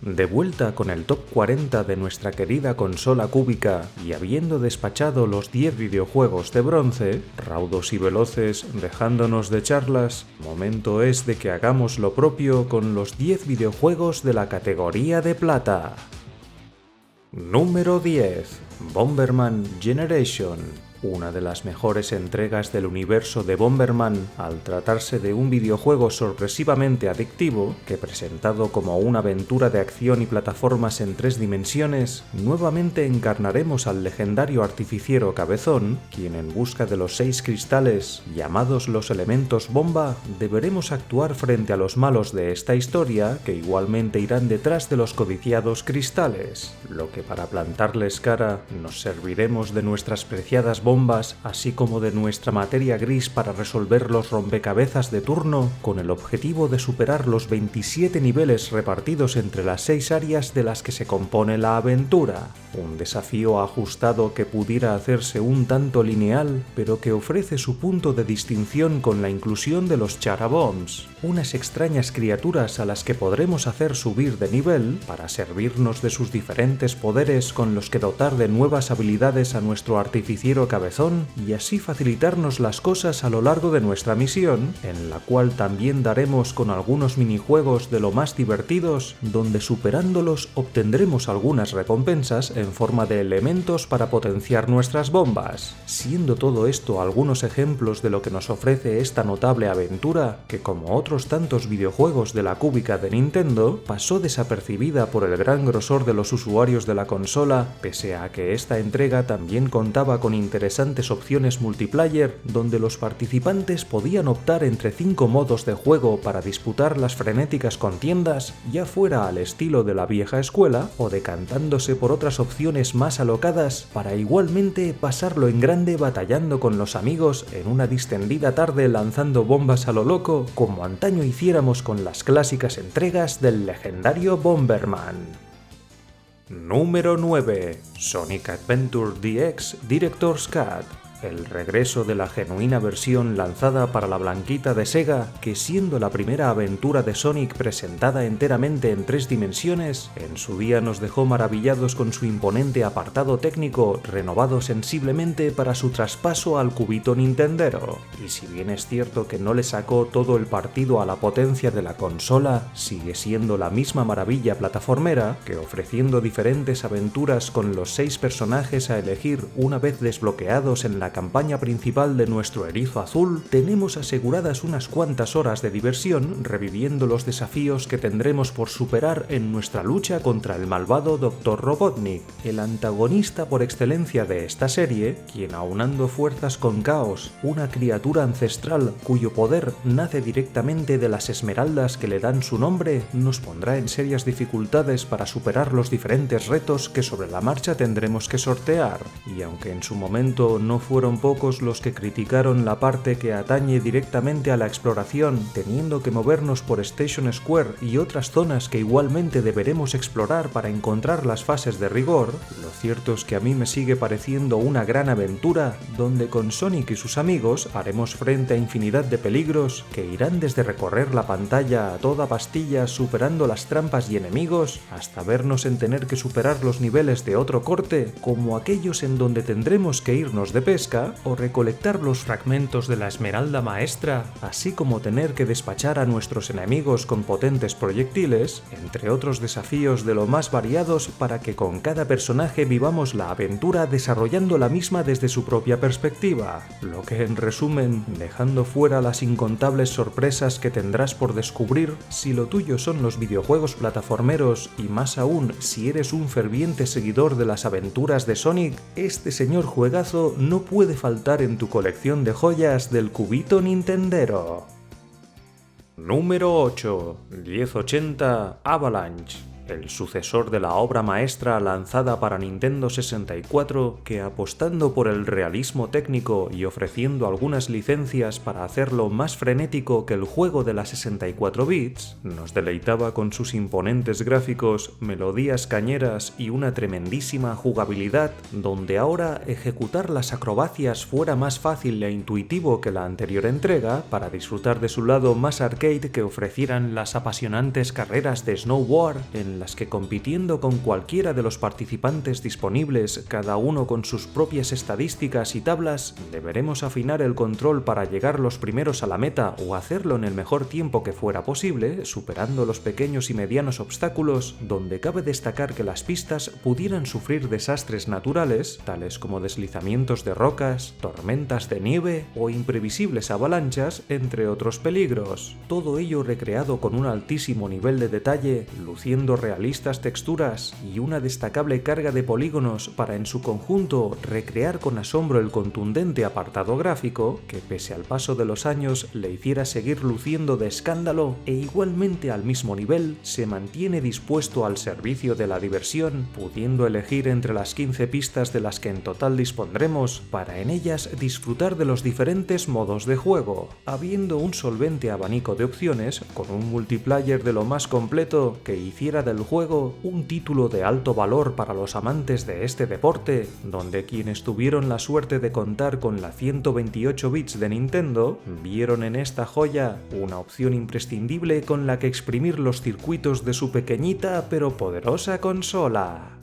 De vuelta con el top 40 de nuestra querida consola cúbica y habiendo despachado los 10 videojuegos de bronce, raudos y veloces, dejándonos de charlas, momento es de que hagamos lo propio con los 10 videojuegos de la categoría de plata. Número 10. Bomberman Generation. Una de las mejores entregas del universo de Bomberman al tratarse de un videojuego sorpresivamente adictivo que, presentado como una aventura de acción y plataformas en 3 dimensiones, nuevamente encarnaremos al legendario artificiero Cabezón, quien en busca de los 6 cristales, llamados los elementos bomba, deberemos actuar frente a los malos de esta historia que igualmente irán detrás de los codiciados cristales, lo que para plantarles cara nos serviremos de nuestras preciadas bombas así como de nuestra materia gris para resolver los rompecabezas de turno con el objetivo de superar los 27 niveles repartidos entre las 6 áreas de las que se compone la aventura. Un desafío ajustado que pudiera hacerse un tanto lineal, pero que ofrece su punto de distinción con la inclusión de los Charabombs, unas extrañas criaturas a las que podremos hacer subir de nivel para servirnos de sus diferentes poderes con los que dotar de nuevas habilidades a nuestro artificiero Cabezón y así facilitarnos las cosas a lo largo de nuestra misión, en la cual también daremos con algunos minijuegos de lo más divertidos, donde superándolos obtendremos algunas recompensas en forma de elementos para potenciar nuestras bombas, siendo todo esto algunos ejemplos de lo que nos ofrece esta notable aventura que, como otros tantos videojuegos de la cúbica de Nintendo, pasó desapercibida por el gran grosor de los usuarios de la consola, pese a que esta entrega también contaba con interesantes opciones multiplayer donde los participantes podían optar entre 5 modos de juego para disputar las frenéticas contiendas, ya fuera al estilo de la vieja escuela o decantándose por otras opciones más alocadas para igualmente pasarlo en grande batallando con los amigos en una distendida tarde lanzando bombas a lo loco como antaño hiciéramos con las clásicas entregas del legendario Bomberman. Número 9. Sonic Adventure DX Director's Cut. El regreso de la genuina versión lanzada para la blanquita de Sega, que siendo la primera aventura de Sonic presentada enteramente en 3 dimensiones, en su día nos dejó maravillados con su imponente apartado técnico, renovado sensiblemente para su traspaso al cubito nintendero. Y si bien es cierto que no le sacó todo el partido a la potencia de la consola, sigue siendo la misma maravilla plataformera, que ofreciendo diferentes aventuras con los 6 personajes a elegir una vez desbloqueados en la campaña principal de nuestro erizo azul, tenemos aseguradas unas cuantas horas de diversión reviviendo los desafíos que tendremos por superar en nuestra lucha contra el malvado Dr. Robotnik, el antagonista por excelencia de esta serie, quien aunando fuerzas con Chaos, una criatura ancestral cuyo poder nace directamente de las esmeraldas que le dan su nombre, nos pondrá en serias dificultades para superar los diferentes retos que sobre la marcha tendremos que sortear, y aunque en su momento no fueron pocos los que criticaron la parte que atañe directamente a la exploración, teniendo que movernos por Station Square y otras zonas que igualmente deberemos explorar para encontrar las fases de rigor, lo cierto es que a mí me sigue pareciendo una gran aventura donde con Sonic y sus amigos haremos frente a infinidad de peligros que irán desde recorrer la pantalla a toda pastilla superando las trampas y enemigos hasta vernos en tener que superar los niveles de otro corte, como aquellos en donde tendremos que irnos de pesca o recolectar los fragmentos de la Esmeralda Maestra, así como tener que despachar a nuestros enemigos con potentes proyectiles, entre otros desafíos de lo más variados para que con cada personaje vivamos la aventura desarrollando la misma desde su propia perspectiva, lo que en resumen, dejando fuera las incontables sorpresas que tendrás por descubrir si lo tuyo son los videojuegos plataformeros y más aún si eres un ferviente seguidor de las aventuras de Sonic, este señor juegazo no puede faltar en tu colección de joyas del cubito nintendero. Número 8. 1080 Avalanche. El sucesor de la obra maestra lanzada para Nintendo 64 que, apostando por el realismo técnico y ofreciendo algunas licencias para hacerlo más frenético que el juego de las 64 bits, nos deleitaba con sus imponentes gráficos, melodías cañeras y una tremendísima jugabilidad, donde ahora ejecutar las acrobacias fuera más fácil e intuitivo que la anterior entrega para disfrutar de su lado más arcade que ofrecieran las apasionantes carreras de snowboard en en las que compitiendo con cualquiera de los participantes disponibles, cada uno con sus propias estadísticas y tablas, deberemos afinar el control para llegar los primeros a la meta o hacerlo en el mejor tiempo que fuera posible, superando los pequeños y medianos obstáculos, donde cabe destacar que las pistas pudieran sufrir desastres naturales, tales como deslizamientos de rocas, tormentas de nieve o imprevisibles avalanchas, entre otros peligros. Todo ello recreado con un altísimo nivel de detalle, luciendo realistas texturas y una destacable carga de polígonos para en su conjunto recrear con asombro el contundente apartado gráfico, que pese al paso de los años le hiciera seguir luciendo de escándalo e igualmente al mismo nivel se mantiene dispuesto al servicio de la diversión, pudiendo elegir entre las 15 pistas de las que en total dispondremos para en ellas disfrutar de los diferentes modos de juego, habiendo un solvente abanico de opciones con un multiplayer de lo más completo que hiciera del juego un título de alto valor para los amantes de este deporte, donde quienes tuvieron la suerte de contar con la 128 bits de Nintendo vieron en esta joya una opción imprescindible con la que exprimir los circuitos de su pequeñita pero poderosa consola.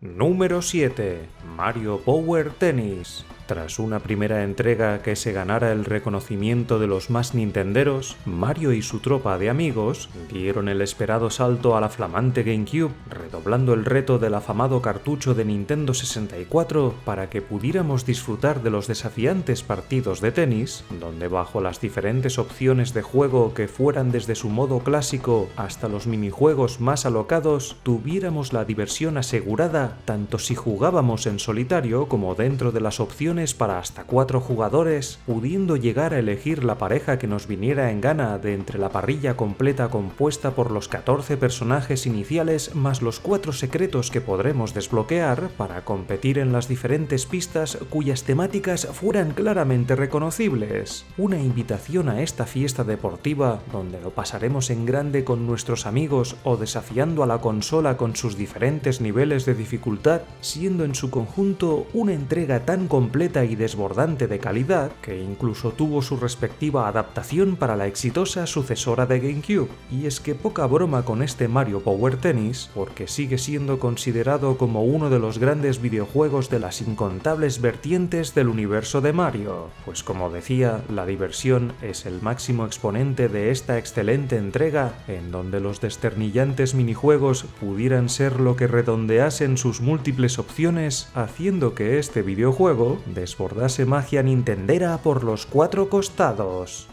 Número 7. Mario Power Tennis. Tras una primera entrega que se ganara el reconocimiento de los más nintenderos, Mario y su tropa de amigos dieron el esperado salto a la flamante GameCube, redoblando el reto del afamado cartucho de Nintendo 64 para que pudiéramos disfrutar de los desafiantes partidos de tenis, donde bajo las diferentes opciones de juego que fueran desde su modo clásico hasta los minijuegos más alocados, tuviéramos la diversión asegurada tanto si jugábamos en solitario como dentro de las opciones para hasta 4 jugadores, pudiendo llegar a elegir la pareja que nos viniera en gana de entre la parrilla completa compuesta por los 14 personajes iniciales más los 4 secretos que podremos desbloquear para competir en las diferentes pistas cuyas temáticas fueran claramente reconocibles. Una invitación a esta fiesta deportiva donde lo pasaremos en grande con nuestros amigos o desafiando a la consola con sus diferentes niveles de dificultad, siendo en su conjunto una entrega tan completa y desbordante de calidad que incluso tuvo su respectiva adaptación para la exitosa sucesora de GameCube. Y es que poca broma con este Mario Power Tennis, porque sigue siendo considerado como uno de los grandes videojuegos de las incontables vertientes del universo de Mario, pues como decía, la diversión es el máximo exponente de esta excelente entrega, en donde los desternillantes minijuegos pudieran ser lo que redondeasen sus múltiples opciones, haciendo que este videojuego desbordase magia nintendera por los 4 costados.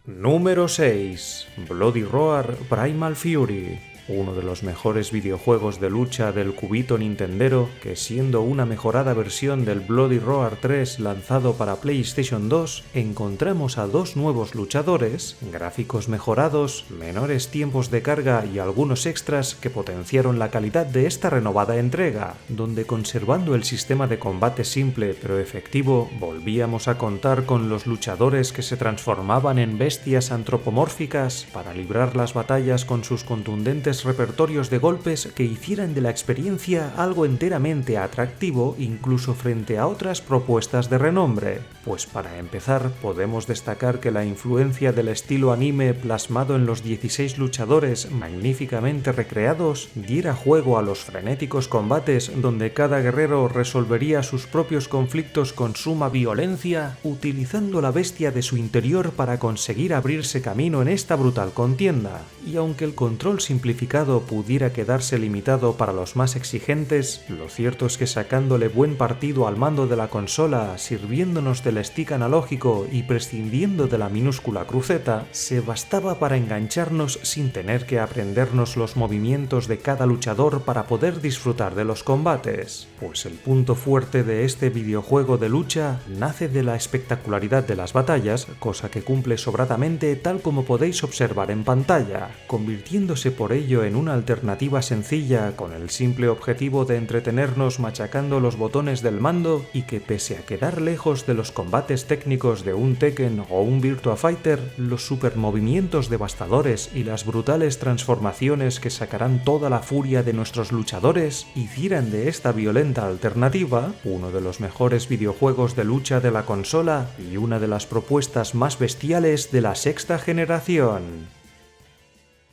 Número 6. Bloody Roar Primal Fury. Uno de los mejores videojuegos de lucha del cubito nintendero, que siendo una mejorada versión del Bloody Roar 3 lanzado para PlayStation 2, encontramos a 2 nuevos luchadores, gráficos mejorados, menores tiempos de carga y algunos extras que potenciaron la calidad de esta renovada entrega, donde conservando el sistema de combate simple pero efectivo, volvíamos a contar con los luchadores que se transformaban en bestias antropomórficas para librar las batallas con sus contundentes repertorios de golpes que hicieran de la experiencia algo enteramente atractivo incluso frente a otras propuestas de renombre. Pues para empezar podemos destacar que la influencia del estilo anime plasmado en los 16 luchadores magníficamente recreados diera juego a los frenéticos combates donde cada guerrero resolvería sus propios conflictos con suma violencia, utilizando la bestia de su interior para conseguir abrirse camino en esta brutal contienda. Y aunque el control simplificado pudiera quedarse limitado para los más exigentes, lo cierto es que sacándole buen partido al mando de la consola, sirviéndonos del stick analógico y prescindiendo de la minúscula cruceta, se bastaba para engancharnos sin tener que aprendernos los movimientos de cada luchador para poder disfrutar de los combates. Pues el punto fuerte de este videojuego de lucha nace de la espectacularidad de las batallas, cosa que cumple sobradamente tal como podéis observar en pantalla, convirtiéndose por ello en una alternativa sencilla con el simple objetivo de entretenernos machacando los botones del mando y que pese a quedar lejos de los combates técnicos de un Tekken o un Virtua Fighter, los supermovimientos devastadores y las brutales transformaciones que sacarán toda la furia de nuestros luchadores hicieran de esta violenta alternativa uno de los mejores videojuegos de lucha de la consola y una de las propuestas más bestiales de la sexta generación.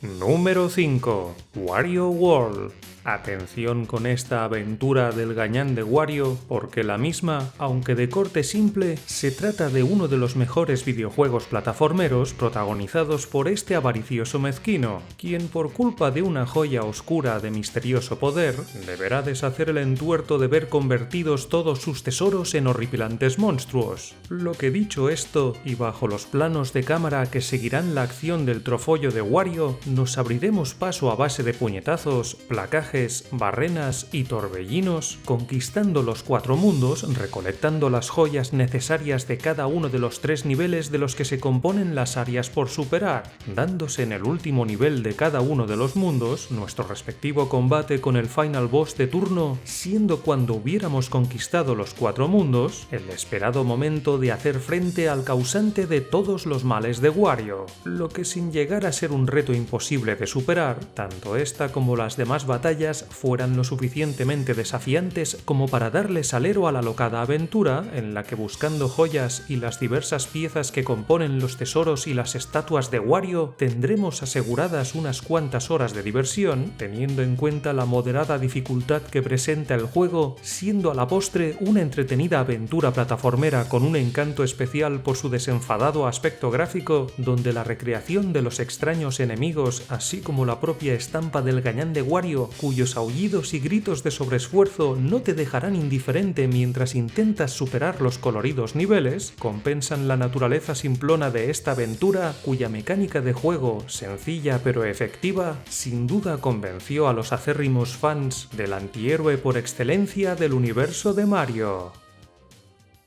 Número 5. Wario World. Atención con esta aventura del gañán de Wario, porque la misma, aunque de corte simple, se trata de uno de los mejores videojuegos plataformeros protagonizados por este avaricioso mezquino, quien por culpa de una joya oscura de misterioso poder, deberá deshacer el entuerto de ver convertidos todos sus tesoros en horripilantes monstruos. Lo que dicho esto, y bajo los planos de cámara que seguirán la acción del trofollo de Wario, nos abriremos paso a base de puñetazos, placajes, barrenas y torbellinos, conquistando los 4 mundos, recolectando las joyas necesarias de cada uno de los 3 niveles de los que se componen las áreas por superar, dándose en el último nivel de cada uno de los mundos nuestro respectivo combate con el final boss de turno, siendo cuando hubiéramos conquistado los 4 mundos, el esperado momento de hacer frente al causante de todos los males de Wario, lo que sin llegar a ser un reto imposible de superar, tanto esta como las demás batallas fueran lo suficientemente desafiantes como para darle salero a la locada aventura en la que, buscando joyas y las diversas piezas que componen los tesoros y las estatuas de Wario, tendremos aseguradas unas cuantas horas de diversión, teniendo en cuenta la moderada dificultad que presenta el juego, siendo a la postre una entretenida aventura plataformera con un encanto especial por su desenfadado aspecto gráfico, donde la recreación de los extraños enemigos, así como la propia estampa del gañán de Wario, cuyos aullidos y gritos de sobreesfuerzo no te dejarán indiferente mientras intentas superar los coloridos niveles, compensan la naturaleza simplona de esta aventura, cuya mecánica de juego, sencilla pero efectiva, sin duda convenció a los acérrimos fans del antihéroe por excelencia del universo de Mario.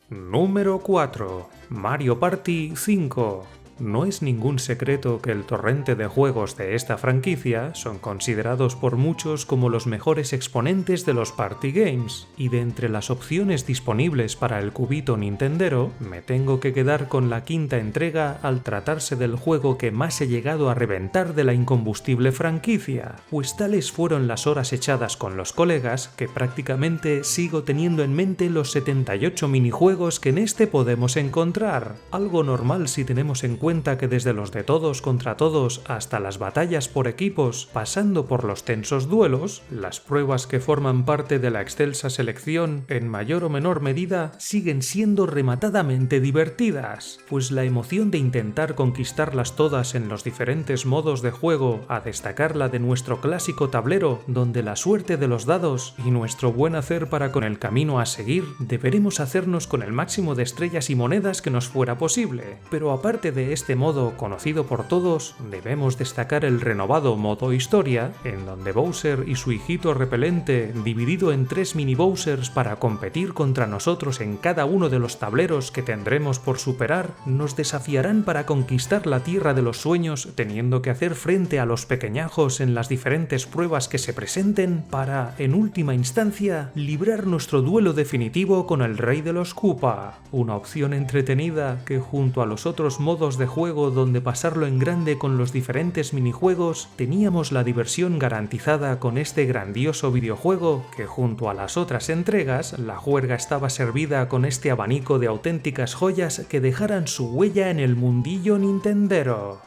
Número 4. Mario Party 5. No es ningún secreto que el torrente de juegos de esta franquicia son considerados por muchos como los mejores exponentes de los party games, y de entre las opciones disponibles para el cubito nintendero, me tengo que quedar con la quinta entrega al tratarse del juego que más he llegado a reventar de la incombustible franquicia, pues tales fueron las horas echadas con los colegas que prácticamente sigo teniendo en mente los 78 minijuegos que en este podemos encontrar, algo normal si tenemos en cuenta que desde los de todos contra todos hasta las batallas por equipos, pasando por los tensos duelos, las pruebas que forman parte de la excelsa selección, en mayor o menor medida, siguen siendo rematadamente divertidas, pues la emoción de intentar conquistarlas todas en los diferentes modos de juego, a destacar la de nuestro clásico tablero, donde la suerte de los dados y nuestro buen hacer para con el camino a seguir, deberemos hacernos con el máximo de estrellas y monedas que nos fuera posible. Pero aparte de este modo conocido por todos, debemos destacar el renovado modo historia, en donde Bowser y su hijito repelente, dividido en 3 mini Bowsers para competir contra nosotros en cada uno de los tableros que tendremos por superar, nos desafiarán para conquistar la tierra de los sueños, teniendo que hacer frente a los pequeñajos en las diferentes pruebas que se presenten para, en última instancia, librar nuestro duelo definitivo con el rey de los Koopa, una opción entretenida que, junto a los otros modos de juego donde pasarlo en grande con los diferentes minijuegos, teníamos la diversión garantizada con este grandioso videojuego que, junto a las otras entregas, la juerga estaba servida con este abanico de auténticas joyas que dejaran su huella en el mundillo nintendero.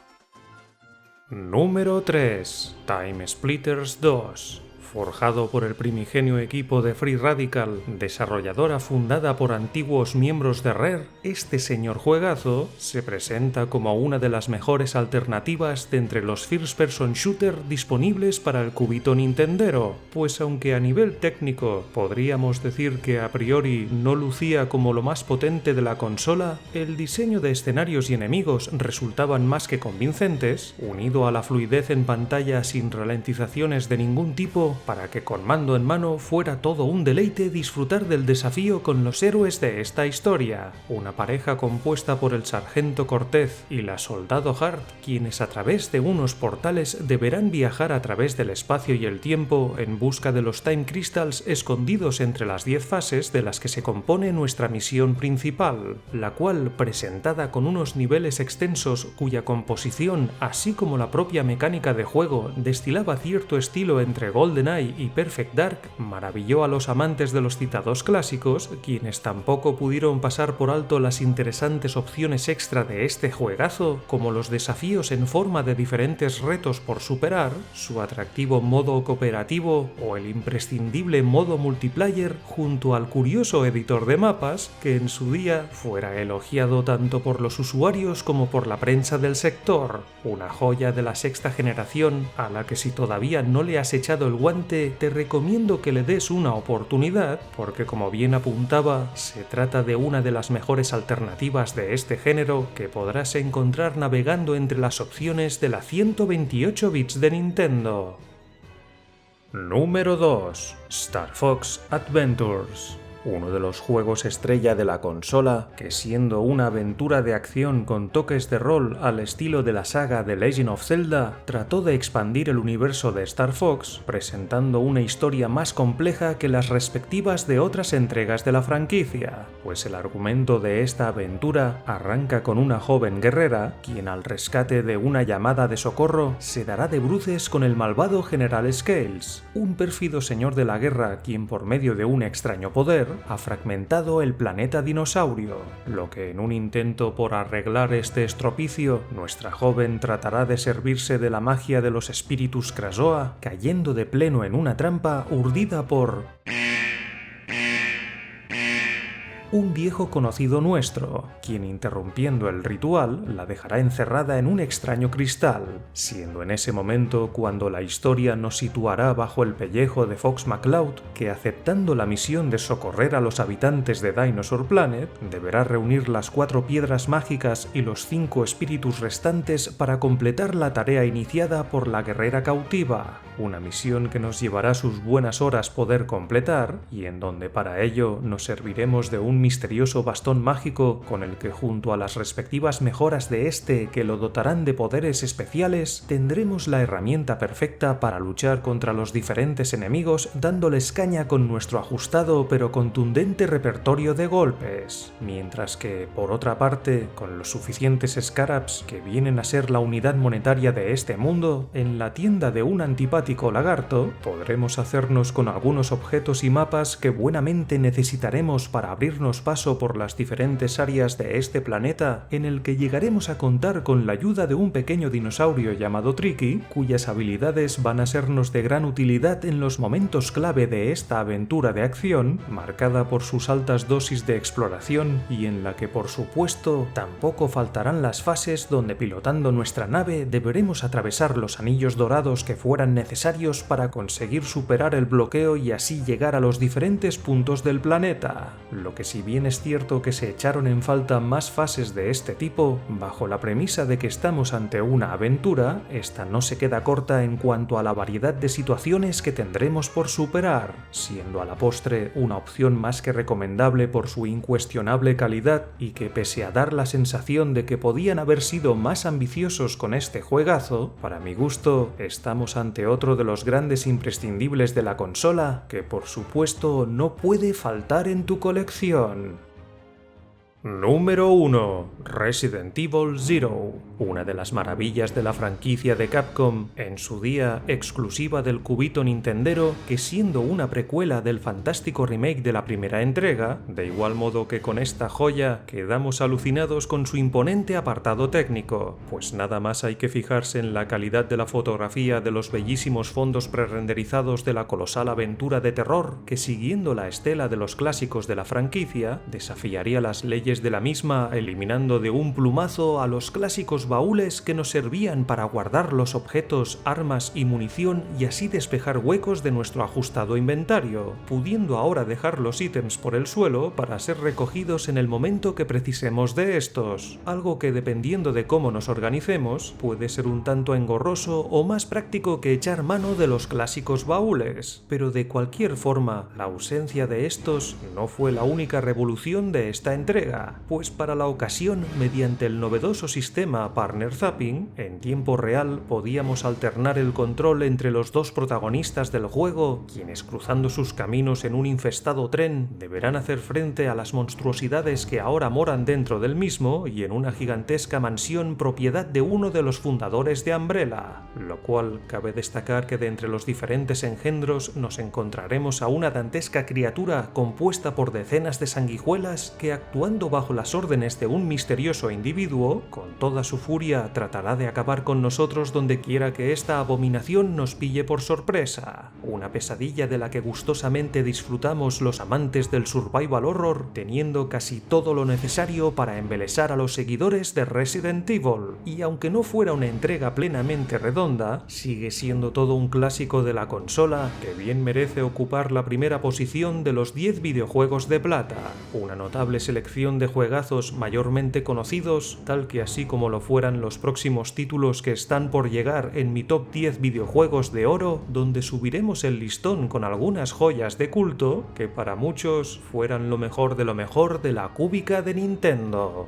Número 3. Time Splitters 2. Forjado por el primigenio equipo de Free Radical, desarrolladora fundada por antiguos miembros de Rare, este señor juegazo se presenta como una de las mejores alternativas de entre los first-person shooter disponibles para el cubito nintendero, pues aunque a nivel técnico podríamos decir que a priori no lucía como lo más potente de la consola, el diseño de escenarios y enemigos resultaban más que convincentes, unido a la fluidez en pantalla sin ralentizaciones de ningún tipo, para que con mando en mano fuera todo un deleite disfrutar del desafío con los héroes de esta historia, una pareja compuesta por el sargento Cortez y la soldado Hart, quienes a través de unos portales deberán viajar a través del espacio y el tiempo en busca de los Time Crystals escondidos entre las 10 fases de las que se compone nuestra misión principal, la cual, presentada con unos niveles extensos cuya composición, así como la propia mecánica de juego, destilaba cierto estilo entre GoldenEye GoldenEye y Perfect Dark maravilló a los amantes de los citados clásicos, quienes tampoco pudieron pasar por alto las interesantes opciones extra de este juegazo, como los desafíos en forma de diferentes retos por superar, su atractivo modo cooperativo o el imprescindible modo multiplayer, junto al curioso editor de mapas que en su día fuera elogiado tanto por los usuarios como por la prensa del sector. Una joya de la sexta generación a la que si todavía no le has echado el guante te recomiendo que le des una oportunidad, porque como bien apuntaba, se trata de una de las mejores alternativas de este género que podrás encontrar navegando entre las opciones de la 128 bits de Nintendo. Número 2. Star Fox Adventures. Uno de los juegos estrella de la consola, que siendo una aventura de acción con toques de rol al estilo de la saga The Legend of Zelda, trató de expandir el universo de Star Fox, presentando una historia más compleja que las respectivas de otras entregas de la franquicia, pues el argumento de esta aventura arranca con una joven guerrera, quien al rescate de una llamada de socorro se dará de bruces con el malvado General Scales, un pérfido señor de la guerra quien por medio de un extraño poder ha fragmentado el planeta dinosaurio, lo que en un intento por arreglar este estropicio, nuestra joven tratará de servirse de la magia de los espíritus Krasoa, cayendo de pleno en una trampa urdida por un viejo conocido nuestro, quien interrumpiendo el ritual la dejará encerrada en un extraño cristal, siendo en ese momento cuando la historia nos situará bajo el pellejo de Fox McCloud, que aceptando la misión de socorrer a los habitantes de Dinosaur Planet, deberá reunir las 4 piedras mágicas y los 5 espíritus restantes para completar la tarea iniciada por la guerrera cautiva, una misión que nos llevará sus buenas horas poder completar y en donde para ello nos serviremos de un misterioso bastón mágico con el que junto a las respectivas mejoras de este que lo dotarán de poderes especiales, tendremos la herramienta perfecta para luchar contra los diferentes enemigos dándoles caña con nuestro ajustado pero contundente repertorio de golpes, mientras que, por otra parte, con los suficientes Scarabs que vienen a ser la unidad monetaria de este mundo, en la tienda de un antipático lagarto podremos hacernos con algunos objetos y mapas que buenamente necesitaremos para abrirnos paso por las diferentes áreas de este planeta, en el que llegaremos a contar con la ayuda de un pequeño dinosaurio llamado Tricky, cuyas habilidades van a sernos de gran utilidad en los momentos clave de esta aventura de acción, marcada por sus altas dosis de exploración y en la que por supuesto tampoco faltarán las fases donde pilotando nuestra nave deberemos atravesar los anillos dorados que fueran necesarios para conseguir superar el bloqueo y así llegar a los diferentes puntos del planeta, lo que si bien es cierto que se echaron en falta más fases de este tipo, bajo la premisa de que estamos ante una aventura, esta no se queda corta en cuanto a la variedad de situaciones que tendremos por superar, siendo a la postre una opción más que recomendable por su incuestionable calidad y que pese a dar la sensación de que podían haber sido más ambiciosos con este juegazo, para mi gusto estamos ante otro de los grandes imprescindibles de la consola que por supuesto no puede faltar en tu colección. Número 1. Resident Evil Zero, una de las maravillas de la franquicia de Capcom, en su día exclusiva del cubito nintendero, que siendo una precuela del fantástico remake de la primera entrega, de igual modo que con esta joya, quedamos alucinados con su imponente apartado técnico, pues nada más hay que fijarse en la calidad de la fotografía de los bellísimos fondos prerenderizados de la colosal aventura de terror, que siguiendo la estela de los clásicos de la franquicia, desafiaría las leyes de la misma, eliminando de un plumazo a los clásicos baúles que nos servían para guardar los objetos, armas y munición y así despejar huecos de nuestro ajustado inventario, pudiendo ahora dejar los ítems por el suelo para ser recogidos en el momento que precisemos de estos, algo que dependiendo de cómo nos organicemos puede ser un tanto engorroso o más práctico que echar mano de los clásicos baúles, pero de cualquier forma la ausencia de estos no fue la única revolución de esta entrega, Sega, pues para la ocasión, mediante el novedoso sistema Partner Zapping, en tiempo real podíamos alternar el control entre los dos protagonistas del juego, quienes cruzando sus caminos en un infestado tren deberán hacer frente a las monstruosidades que ahora moran dentro del mismo y en una gigantesca mansión propiedad de uno de los fundadores de Umbrella, lo cual cabe destacar que de entre los diferentes engendros nos encontraremos a una dantesca criatura compuesta por decenas de sanguijuelas que, actuando bajo las órdenes de un misterioso individuo, con toda su furia tratará de acabar con nosotros donde quiera que esta abominación nos pille por sorpresa. Una pesadilla de la que gustosamente disfrutamos los amantes del survival horror, teniendo casi todo lo necesario para embelesar a los seguidores de Resident Evil. Y aunque no fuera una entrega plenamente redonda, sigue siendo todo un clásico de la consola que bien merece ocupar la primera posición de los 10 videojuegos de plata. Una notable selección de juegazos mayormente conocidos, tal que así como lo fueran los próximos títulos que están por llegar en mi top 10 videojuegos de oro, donde subiremos el listón con algunas joyas de culto que para muchos fueran lo mejor de la cúbica de Nintendo.